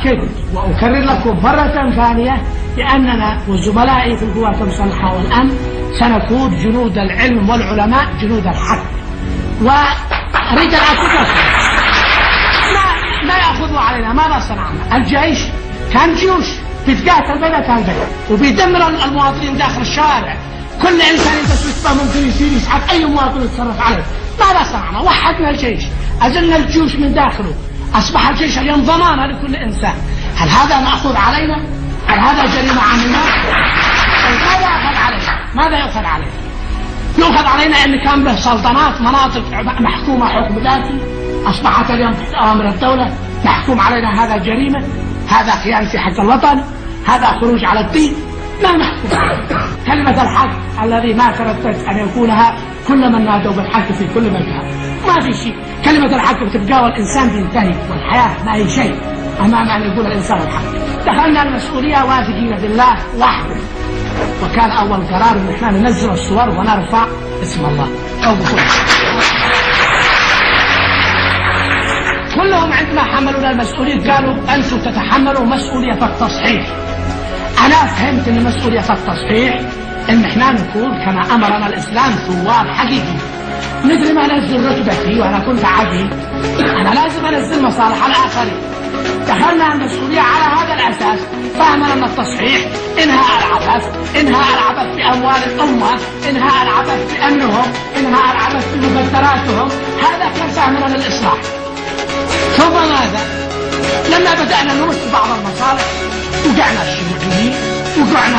أؤكد وأكرر لكم مرة ثانية بأننا وزملائي في القوات المسلحة والأمن سنكون جنود العلم والعلماء جنود الحق. وأريد أن أقول ما يأخذوا علينا، ماذا صنعنا؟ الجيش كان جيوش بتقاتل بين البلد وبيدمر المواطنين داخل الشوارع، كل إنسان يتسبب ممكن يصير يسحب أي مواطن يتصرف عليه. ماذا صنعنا؟ وحدنا الجيش، أزلنا الجيوش من داخله، أصبح الجيش اليوم ضمانة لكل إنسان. هل هذا مأخوذ علينا؟ هل هذا جريمة عامة؟ ماذا يؤخذ علينا؟ ماذا يؤخذ علينا؟ يؤخذ علينا أن كان به سلطنات مناطق محكومة حكم ذاتي أصبحت اليوم تحت أوامر الدولة، محكوم علينا. هذا جريمة، هذا خيانة في حق الوطن، هذا خروج على الدين. ما محكوم عليه. كلمة الحق الذي ما ترددت أن يقولها كل من نادوا بالحق في كل مكان، ما في شيء. كلمة الحق بتبقى والإنسان بينتهي، والحياة ما هي شيء أمام أن يقول الإنسان الحق. دخلنا المسؤولية واثقين بالله وحده، وكان أول قرار أن احنا ننزل الصور ونرفع اسم الله أو بكل. كلهم عندما حملونا المسؤولية قالوا أنتم تتحملوا مسؤولية التصحيح. أنا فهمت أن مسؤولية التصحيح أن احنا نكون كما أمرنا الإسلام ثواب حقيقي، مثل ما نزل رتبتي وأنا كنت عبيد أنا لازم أنزل مصالح الآخرين. دخلنا المسؤولية على هذا الأساس، فهمنا أن التصحيح إنهاء العبث، إنهاء العبث بأموال الأمة، إنهاء العبث بأمنهم، إنهاء العبث بمبادراتهم. هذا كان فهمنا للإصلاح. ثم ماذا؟ لما بدأنا نرد بعض المصالح وقعنا الشيوعيين، وقعنا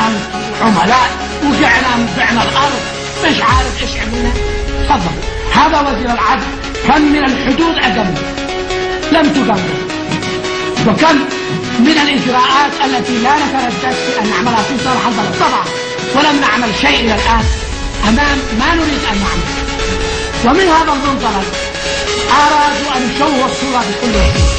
عملاء، وقعنا بعنا الأرض، مش عارف إيش عملنا. تفضل، هذا وزير العدل كم من الحدود أقمنا لم تقمنا، وكم من الإجراءات التي لا نتردد في أن نعملها في صالح البلد طبعا، ولم نعمل شيء إلى الآن أمام ما نريد أن نعمل. ومن هذا المنطلق أرادوا أن يشوهوا الصورة بكل وجه.